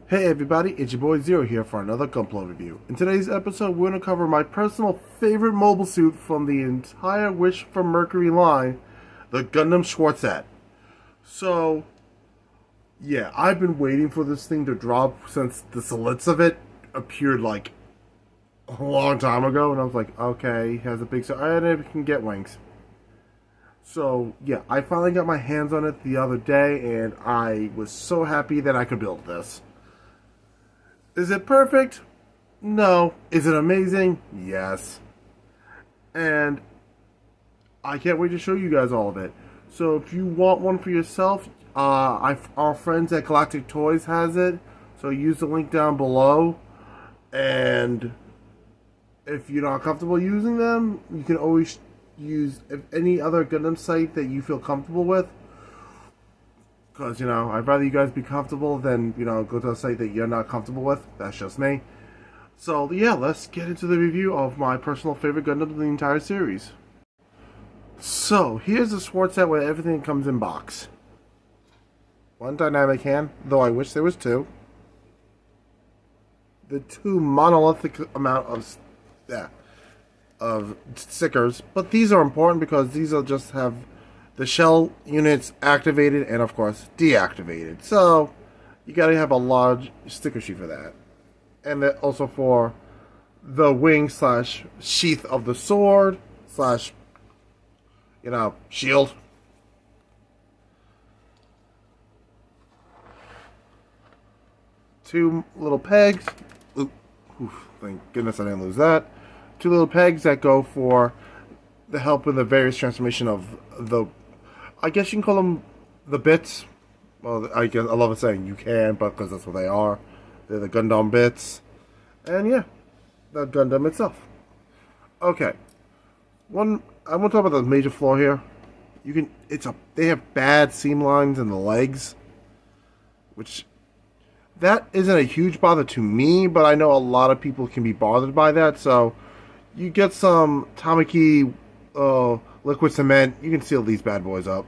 Hey everybody, it's your boy Zero here for another gunpla review. In today's episode, we're going to cover my personal favorite mobile suit from the entire Wish from Mercury line, the Gundam Schwarzette. So, yeah, I've been waiting for this thing to drop since the solids of it appeared like a long time ago, and I was like, okay, he has a big suit, and it can get wings. So, yeah, I finally got my hands on it the other day, and I was so happy that I could build this. Is it perfect? No. Is it amazing? Yes. And I can't wait to show you guys all of it. So if you want one for yourself, our friends at Galactic Toys has it. So use the link down below. And if you're not comfortable using them, you can always use any other Gundam site that you feel comfortable with. Because, I'd rather you guys be comfortable than, go to a site that you're not comfortable with. That's just me. So, yeah, let's get into the review of my personal favorite Gundam in the entire series. So, here's the Schwarzette where everything comes in box. One dynamic hand, though I wish there was two. The two monolithic amount of stickers. But these are important because these will just have the shell units activated and, of course, deactivated. So, you gotta have a large sticker sheet for that. And then also for the wing slash sheath of the sword slash, shield. Two little pegs. Thank goodness I didn't lose that. Two little pegs that go for the help in the various transformation of the, I guess you can call them the bits. Well, I love it saying you can, but because that's what they are. They're the Gundam bits. And yeah, the Gundam itself. Okay. I want to talk about the major flaw here. They have bad seam lines in the legs. Which, that isn't a huge bother to me, but I know a lot of people can be bothered by that. So, you get some Tamaki liquid cement, you can seal these bad boys up.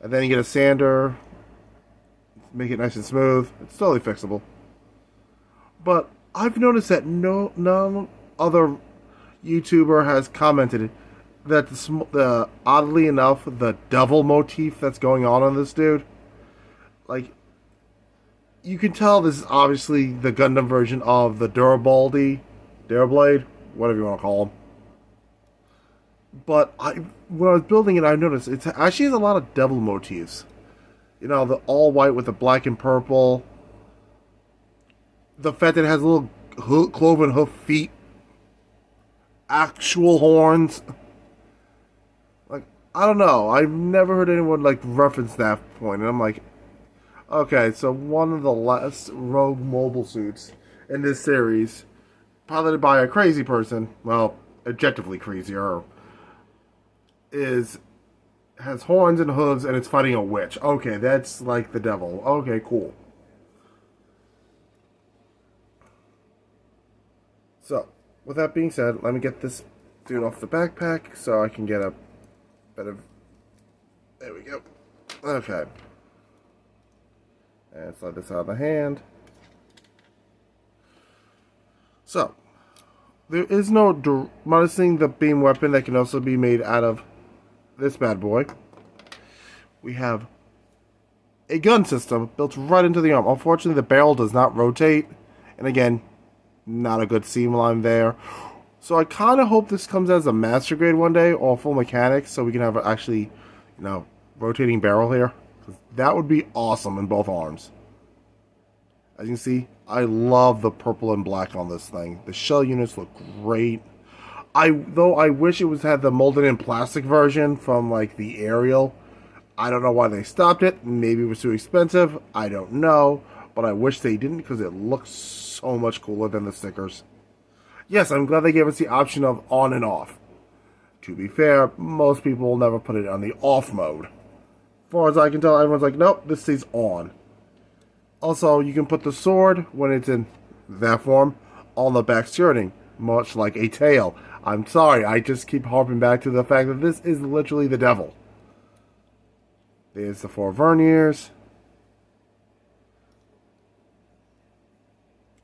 And then you get a sander, make it nice and smooth. It's totally fixable. But I've noticed that no other YouTuber has commented that the oddly enough, the devil motif that's going on this dude, like, you can tell this is obviously the Gundam version of the Durablade, whatever you want to call him. But when I was building it, I noticed it actually has a lot of devil motifs. The all white with the black and purple. The fact that it has little cloven hoof feet. Actual horns. Like, I don't know. I've never heard anyone, reference that point. And I'm like, okay, so one of the last rogue mobile suits in this series, piloted by a crazy person, well, objectively crazier, has horns and hooves and it's fighting a witch. Okay, that's like the devil. Okay, cool. So, with that being said, let me get this dude off the backpack so I can get a better... There we go. Okay. And slide this out of the hand. So, there is no... minusing the beam weapon that can also be made out of this bad boy. We have a gun system built right into the arm. Unfortunately, the barrel does not rotate. And again, not a good seam line there. So I kind of hope this comes as a master grade one day or full mechanics so we can have actually, rotating barrel here. That would be awesome in both arms. As you can see, I love the purple and black on this thing. The shell units look great. Though I wish it had the molded in plastic version from the aerial. I don't know why they stopped it. Maybe it was too expensive. I don't know. But I wish they didn't because it looks so much cooler than the stickers. Yes, I'm glad they gave us the option of on and off. To be fair, most people will never put it on the off mode. As far as I can tell, everyone's like, nope, this stays on. Also, you can put the sword, when it's in that form, on the back skirting, much like a tail. I'm sorry, I just keep harping back to the fact that this is literally the devil. There's the 4 verniers.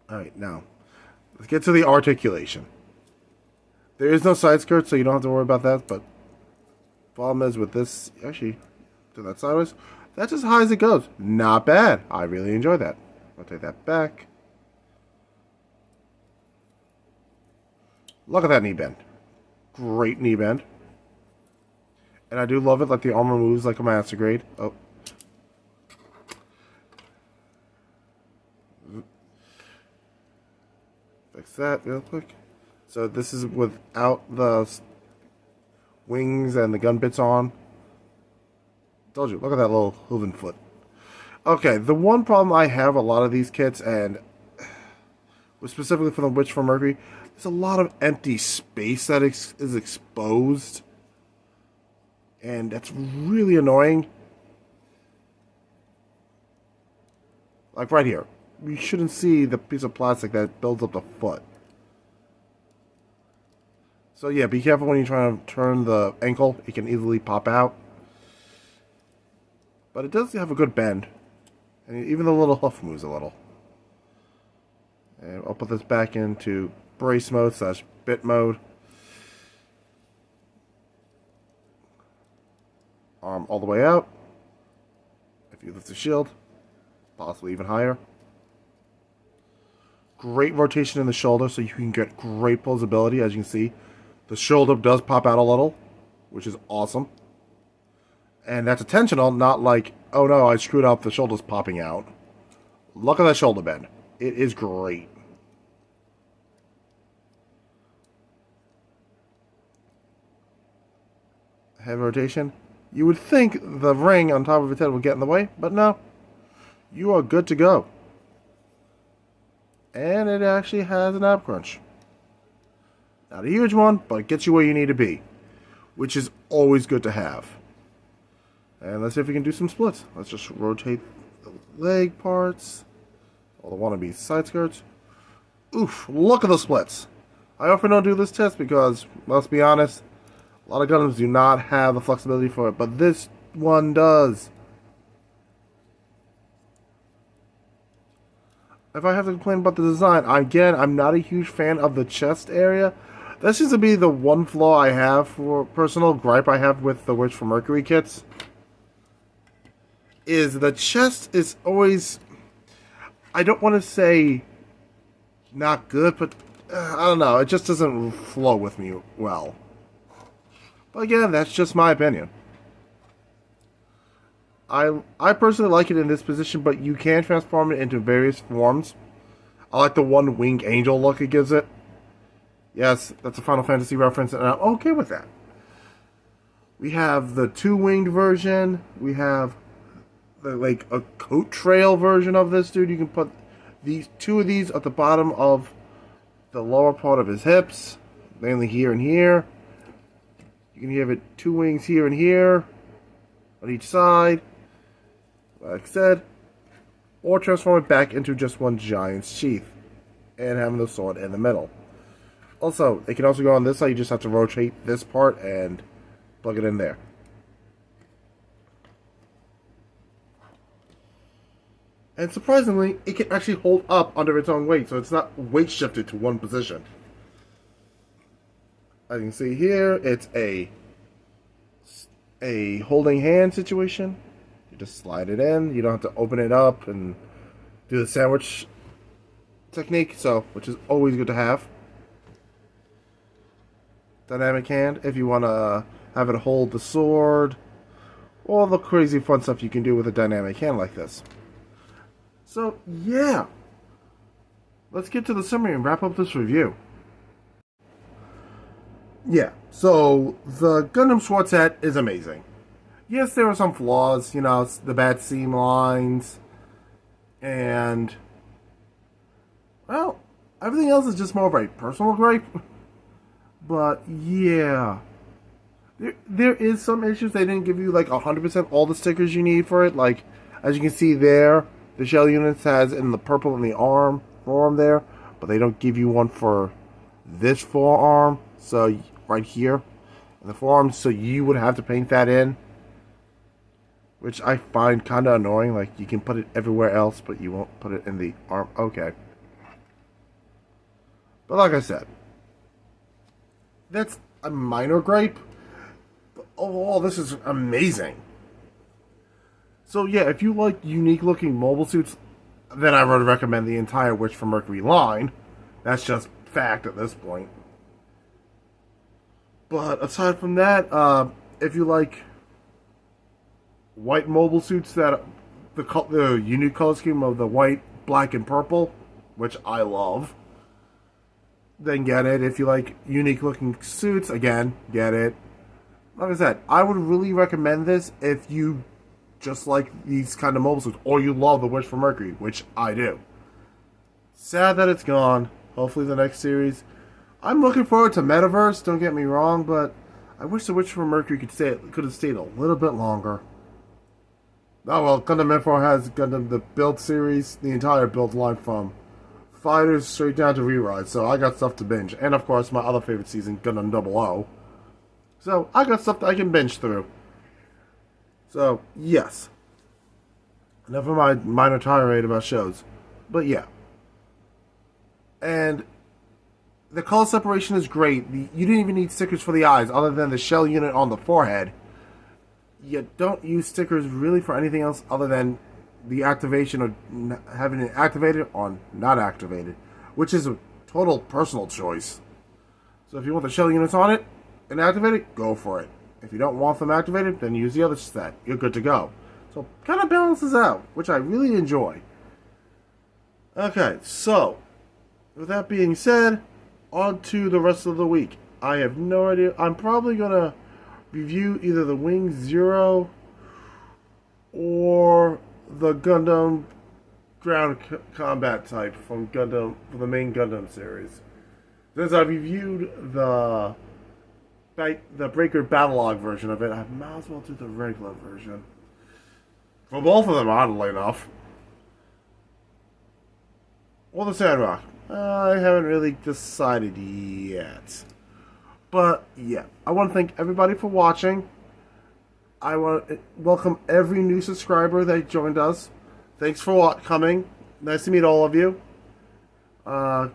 Alright, now, let's get to the articulation. There is no side skirt, so you don't have to worry about that, but problem is with this, actually, do that sideways, that's as high as it goes. Not bad. I really enjoy that. I'll take that back. Look at that knee bend. Great knee bend. And I do love it, like the armor moves like a master grade. Oh. Fix that real quick. So this is without the wings and the gun bits on. Told you, look at that little hooven foot. Okay, the one problem I have a lot of these kits, and specifically for the Witch from Mercury, there's a lot of empty space that is exposed. And that's really annoying. Like right here. You shouldn't see the piece of plastic that builds up the foot. So yeah, be careful when you're trying to turn the ankle. It can easily pop out. But it does have a good bend. And even the little hoof moves a little. And I'll put this back into brace mode / bit mode. Arm all the way out. If you lift the shield, possibly even higher. Great rotation in the shoulder, so you can get great posability. As you can see, the shoulder does pop out a little, which is awesome. And that's intentional, not like, oh no, I screwed up, the shoulder's popping out. Look at that shoulder bend. It is great. Head rotation. You would think the ring on top of its head would get in the way, but no. You are good to go. And it actually has an ab crunch. Not a huge one, but it gets you where you need to be. Which is always good to have. And let's see if we can do some splits. Let's just rotate the leg parts. All the wannabe side skirts. Oof, look at the splits. I often don't do this test because, let's be honest, a lot of Gundams do not have the flexibility for it, but this one does. If I have to complain about the design, again, I'm not a huge fan of the chest area. That seems to be the one flaw I have, for personal gripe I have with the Witch from Mercury kits. Is the chest is always, I don't want to say not good, but I don't know, it just doesn't flow with me well. But again, that's just my opinion. I personally like it in this position, but you can transform it into various forms. I like the one winged angel look it gives it. Yes, that's a Final Fantasy reference, and I'm okay with that. We have the two-winged version. We have like a coat trail version of this dude. You can put these two of these at the bottom of the lower part of his hips, mainly here and here. You can have it two wings here and here on each side, like I said, or transform it back into just one giant sheath and having the sword in the middle. Also, it can also go on this side. You just have to rotate this part and plug it in there. And surprisingly, it can actually hold up under its own weight, so it's not weight shifted to one position. As you can see here, it's a holding hand situation. You just slide it in. You don't have to open it up and do the sandwich technique, which is always good to have. Dynamic hand, if you want to have it hold the sword. All the crazy fun stuff you can do with a dynamic hand like this. So, yeah. Let's get to the summary and wrap up this review. Yeah, so the Gundam Schwarzette is amazing. Yes, there are some flaws, the bad seam lines, and, well, everything else is just more of a personal gripe. But, yeah. There is some issues. They didn't give you, 100% all the stickers you need for it. Like, as you can see there, the shell units has in the purple in the forearm there, but they don't give you one for this forearm. So, right here in the forearm, so you would have to paint that in, which I find kind of annoying. Like, you can put it everywhere else, but you won't put it in the arm. Okay. But like I said, that's a minor gripe. But overall, this is amazing. So yeah, if you like unique looking mobile suits, then I would recommend the entire Witch from Mercury line. That's just fact at this point. But aside from that, if you like white mobile suits that the unique color scheme of the white, black, and purple, which I love, then get it. If you like unique looking suits, again, get it. Like I said, I would really recommend this if you just like these kind of mobile suits, or you love the Witch from Mercury, which I do. Sad that it's gone. Hopefully the next series. I'm looking forward to Metaverse, don't get me wrong, but I wish the Witch from Mercury could have stayed a little bit longer. Oh well, Gundam Info has Gundam the Build series, the entire Build line from Fighters straight down to Re-Ride, so I got stuff to binge. And of course, my other favorite season, Gundam 00. So I got stuff that I can binge through. So, yes. Never mind minor tirade about shows. But yeah. And the color separation is great. You didn't even need stickers for the eyes other than the shell unit on the forehead. You don't use stickers really for anything else other than the activation or having it activated or not activated, which is a total personal choice. So if you want the shell units on it and activate it, go for it. If you don't want them activated, then use the other set. You're good to go. So kind of balances out, which I really enjoy. Okay, so with that being said, on to the rest of the week. I have no idea. I'm probably going to review either the Wing Zero or the Gundam ground combat type from the main Gundam series. Since I reviewed the Breaker Battlelog version of it, I might as well do the regular version. For both of them, oddly enough. Or the Sandrock. I haven't really decided yet. But, yeah. I want to thank everybody for watching. I want to welcome every new subscriber that joined us. Thanks for coming. Nice to meet all of you.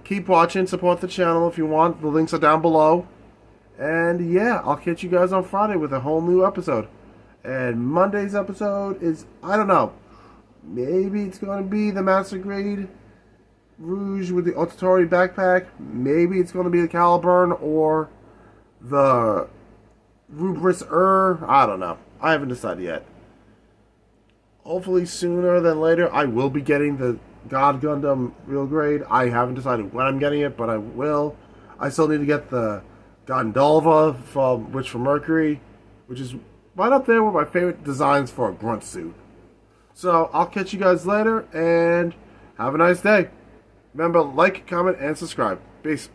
Keep watching. Support the channel if you want. The links are down below. And yeah, I'll catch you guys on Friday with a whole new episode. And Monday's episode is, I don't know, maybe it's going to be the Master Grade Rouge with the Otatori backpack. Maybe it's going to be the Caliburn or the Rubris I don't know. I haven't decided yet. Hopefully sooner than later, I will be getting the God Gundam Real Grade. I haven't decided when I'm getting it, but I will. I still need to get the Gondalva from Witch from Mercury, which is right up there with my favorite designs for a grunt suit. So, I'll catch you guys later, and have a nice day. Remember, like, comment, and subscribe. Peace.